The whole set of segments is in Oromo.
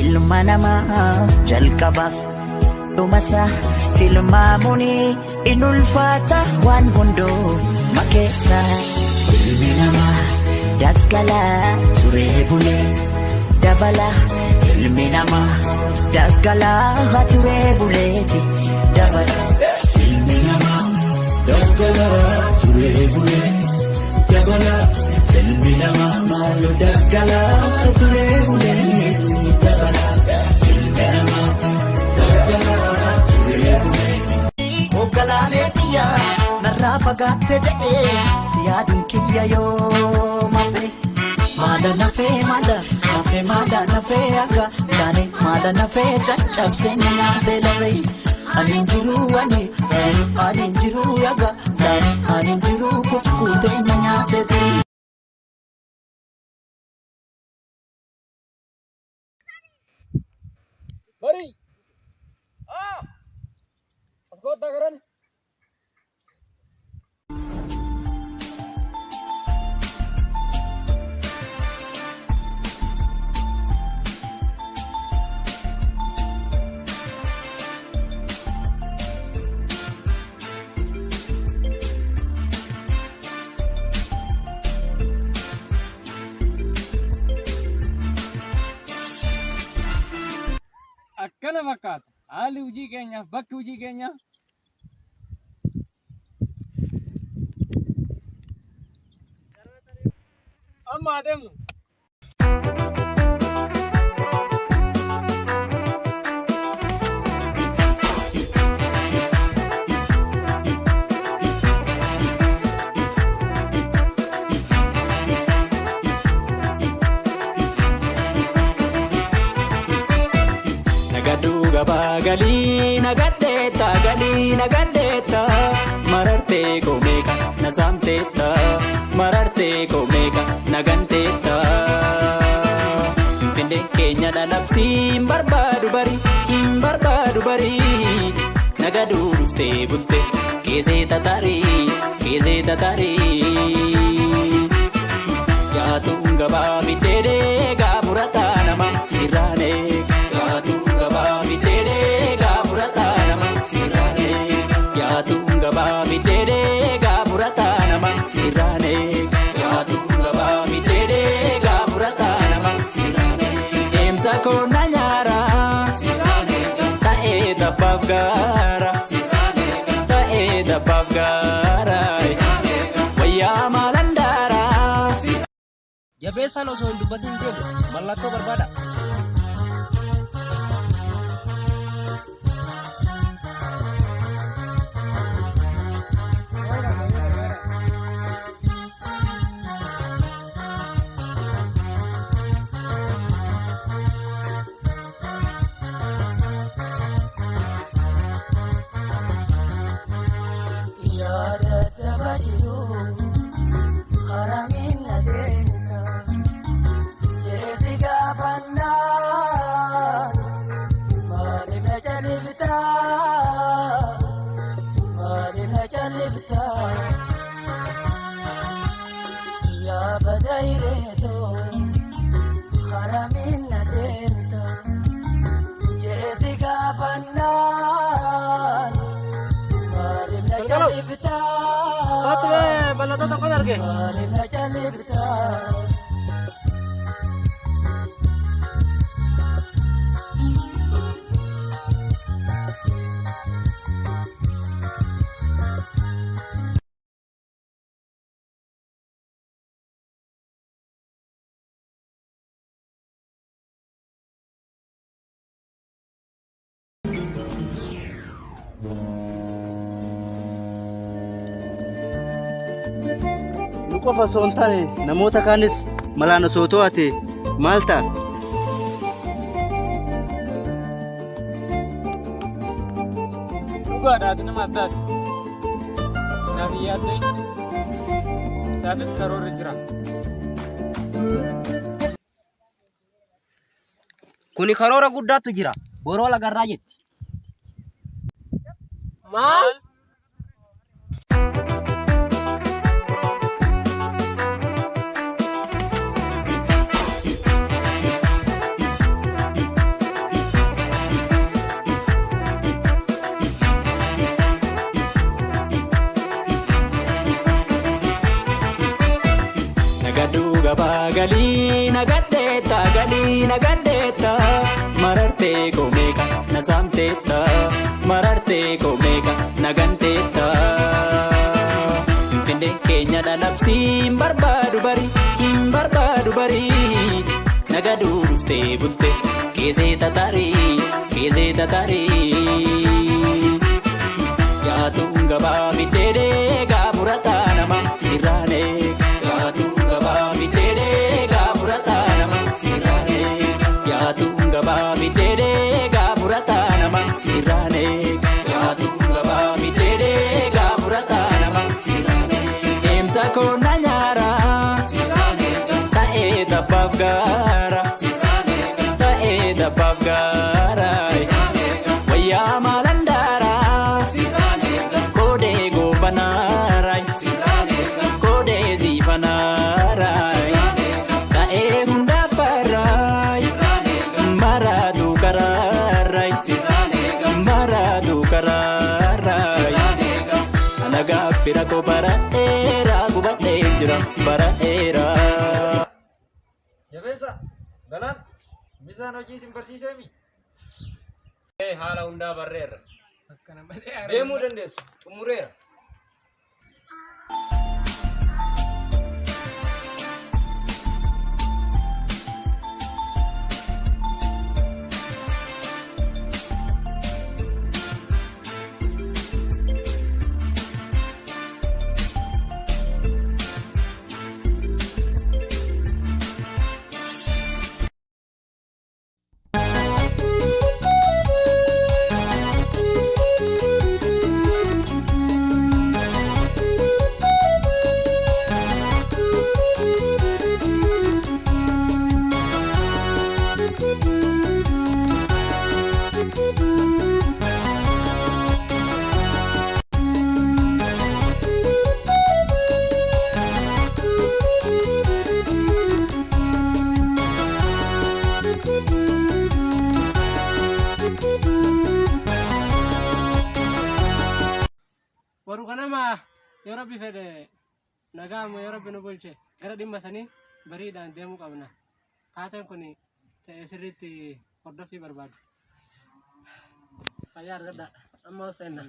Ilma namaa jalqabaaf dhumasaa tilmaamuuni in ulfaata waan hundoo makeessa. Ilmi namaa daggalaa turee bulee dabala. Ilmi namaa daggalaa turee buleeti dabala. Ilmi namaa daggalaa turee bulee dabala. Ilmi namaa maaloo daggalaa turee buleeti dabala. Ilmi namaa daggalaa turee buleeti. Oggalaalee biyyaa narraa fagaatte jedhee si yaaduun kiyya yoo mafe. Maada nafee maada nafee maada nafee akka gaane maada nafee caccabsee ni nyaatee lafee. Ani jiru ani jiru akka gaane ani jiru kukkutee ni nyaatee ture. Bari, as kota keren. Akkana fakkaata haalli hojii keenyaaf bakki hojii keenyaa amma adeemnu. Gali nagadeta mararte komeka nasamteta mararte komeka naganteta Finfinnee keenya dhalabsi barbadu bari nagadu dufte bulte keeze tatari yaatunga baabidede gaburata nama sirane yaatunga baabidede gaburata nama sirane yaatunga baabidede gaburata nama sirane yaatunga baabidede gaburata nama sirane emsa kona nyara sirane tae dabagara sirane tae dabagara wayya malandara jabeessa osoo hin dubbatin deemu mallattoo barbaada. Banda bal'atoota kan arge. Nu qofa osoo hin taane namoota kaanis malaan osoo to'ate maal ta'a? Dhugaadhaati nama addaati. Isaaf hin yaaddee. Isaafis karoorri jira. Kuni karoora guddaatu jira. Boroo lagarraa jetti. Maal? Galii nagaddeetta marartee komeeka nasaamteetta marartee komeeka naganteetta Finfinnee keenya dhalabsii hin barbaadu bari nagaduu dhuftee bulte keessee tatarii yaatuun gabaa biddeedee gaafurataa nama sirraanee yaatuun gabaa biddeedee gaafurataa nama sirraanee yaatuun gabaa biddeedee gaafurataa nama sirraanee yaatuun gabaa biddeedee gaafurataa nama sirraanee deemsa koona nyaaraa ta'ee tabbaaf gaara wayyaa maalandaaraa koodee goofanaaraa koodee siifanaaraa ta'ee hundaa farraa maraatu karaaraa alagaa fira koo bara'eeraa gubadhee jira bara'eeraa. Jabeessa galaan bisaan hojii isin barsiiseemi. Haala hundaa barreerra. Deemuu dandeessu xumureera. Warra kanama yoo Rabbi fedhe nagaama yoo Rabbi nu bulche gara dhimma sanii bariidhaan deemuu qabna. Taateen kun ta'ee sirriitti hordoffii barbaadu. Fayyaa argadhaa. Amma hooseenna.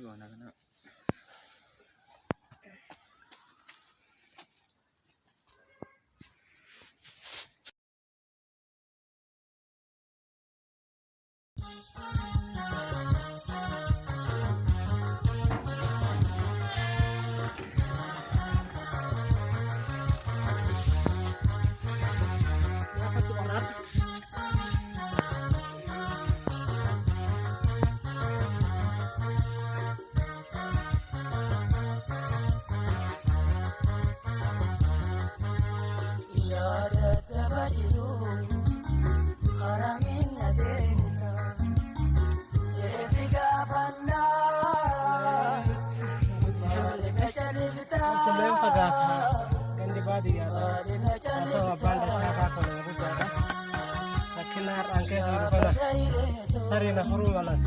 Sarina hurumalan.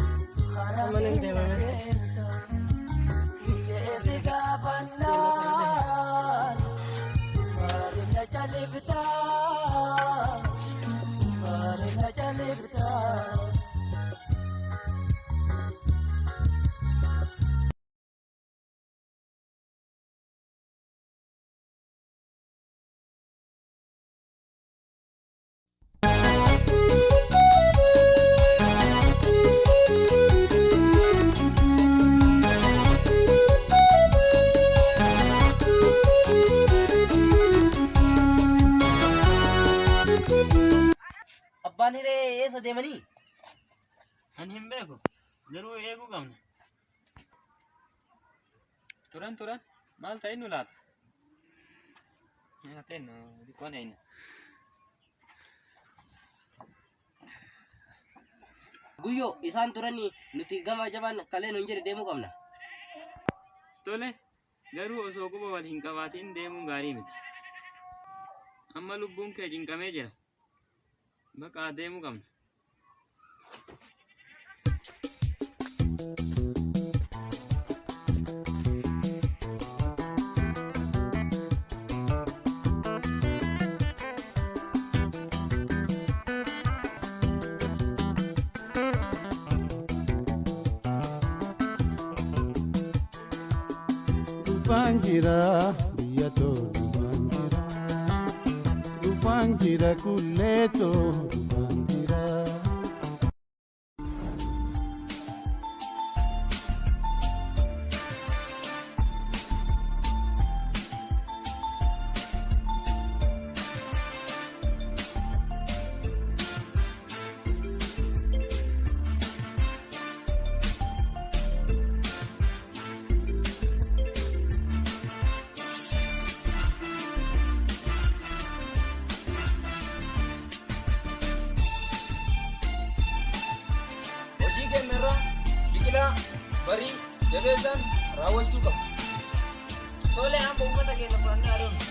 Amanin dewa. beeku garuu eeguu qabna. Turan maal ta'e nu laata? Nyaateen dhiqoon eenyu? Guyyoo isaan turanii nuti gama jabaan kalee nuun jedhe deemuu qabna. Tole garuu osoo quba wal hin qabaatiin deemuun gaarii miti. Amma lubbuun kee cinqamee jira. Baqaa deemuu qabna. Dufangira biyato dufangira kuleto dufangira. Biqilaa barii jabeessaan raawwachuu qabu. Tole amma uummata keenya fudhannee adeemna.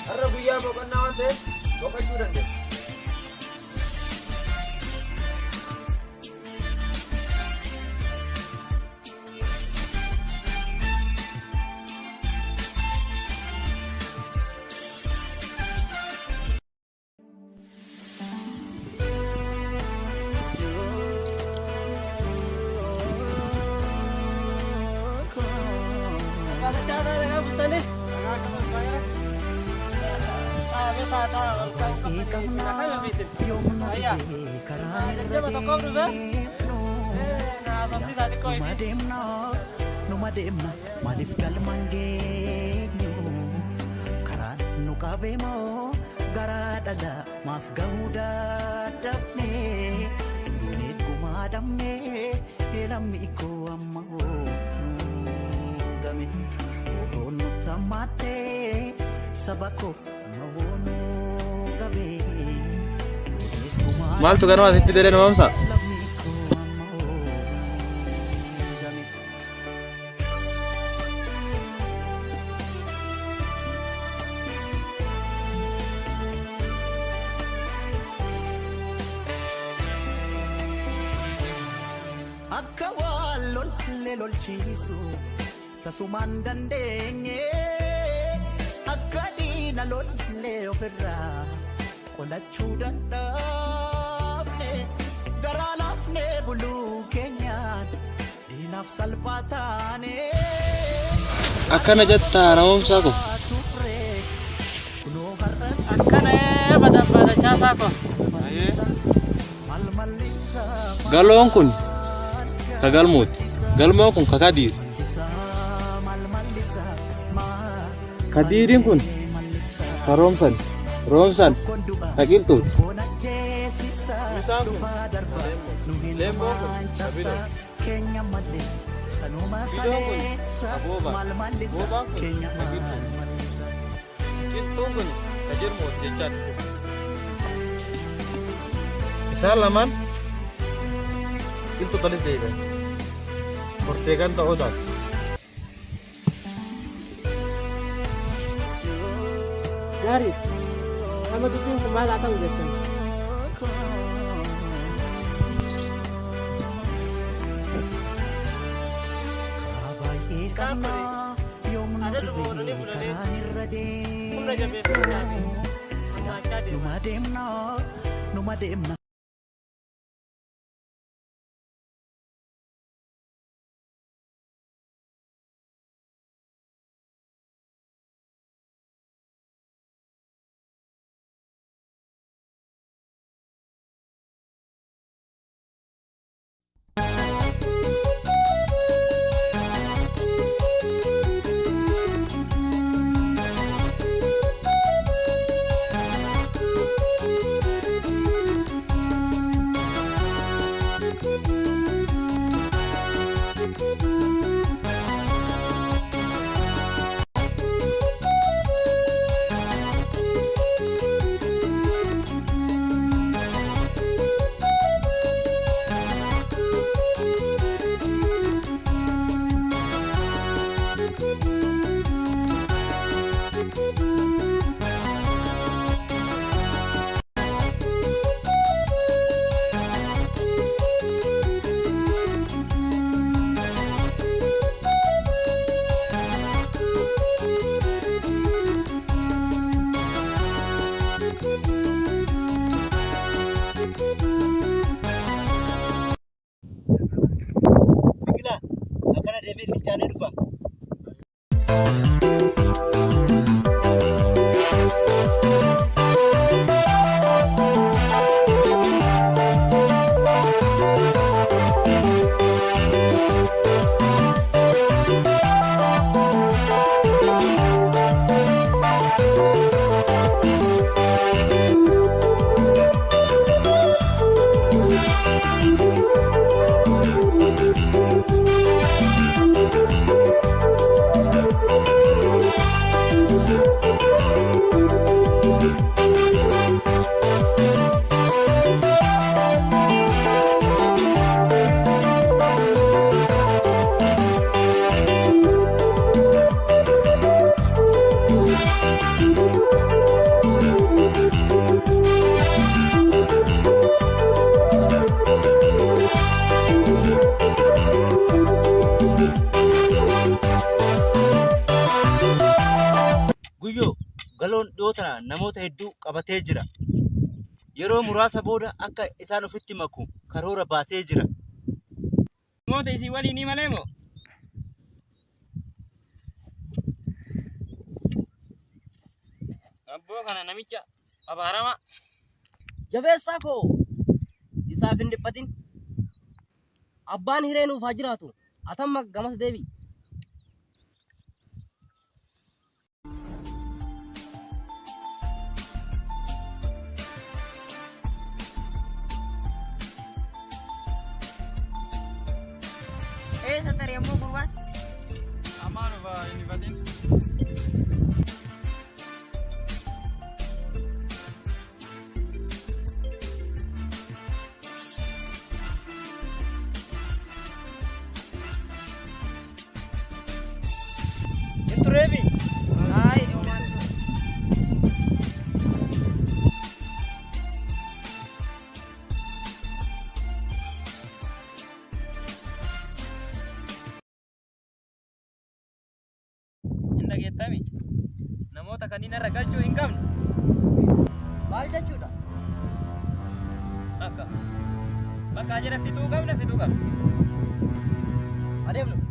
Har'a guyyaa boqonnaa waan ta'eef boqochuu dandeenya. Numa deemna maaliif galmaan geenyu karaan nu qabeemoo garaa dhala maaf gahuu dadhabne duuniin gumaa dhabne lammi koo amma game oon nu tammaatte saba koof mawoonu gabe. Maal tu ganaa sitti dedee nama amsa? Akka waan lolchiisu tasumaan dandeenye akka diina lollee ofirraa qolachuu dadhabne garaa laafnee buluu keenyaan diinaaf salphaa taane. Akkana jettaa namoomsaa ko? Akkana badachaa saako. Galoon kun ka galmooti. Galmoon kun ka Kadiir. Kadiiriin kun ka Roomsan. Roomsan ka Qilxuuti. Bisaan kun Leemboon kun ka Bidoo. Bidoon kun ka Boobaan. Boobaan kun ka Qilxuu. Qilxuun kun ka Jirmooti jechaadha. Isaan lamaan Qilxuu talitti deebi'an. Hortee kan ta'uu taate. Gaarii nama dubbiin kun maal haa ta'u jettan? Humna jabeeffannaa sila numa deemna. Biqilaa akkana deemee fincaanee dhufa. Guyyoo galoon dhiyoo tana namoota hedduu qabatee jira. Yeroo muraasa booda akka isaan ofitti maku karoora baasee jira. Namoota isii waliin ni malee moo? Abboo kana namicha abaaramaa. Jabeessaa koo isaaf hin dhiphatin. Abbaan hiree nuuf haa jiraatu. Atamma gamas deebi. Sataremmo gurbaan. Amaan ufaa hin ifatin. Itu Revi. Ay, umantu. Inda geettami. Namoota kanneen irra galchuu hin qabne. Maal jechuudha? Akka. Bakka jira fituu qabna. Adeemnu.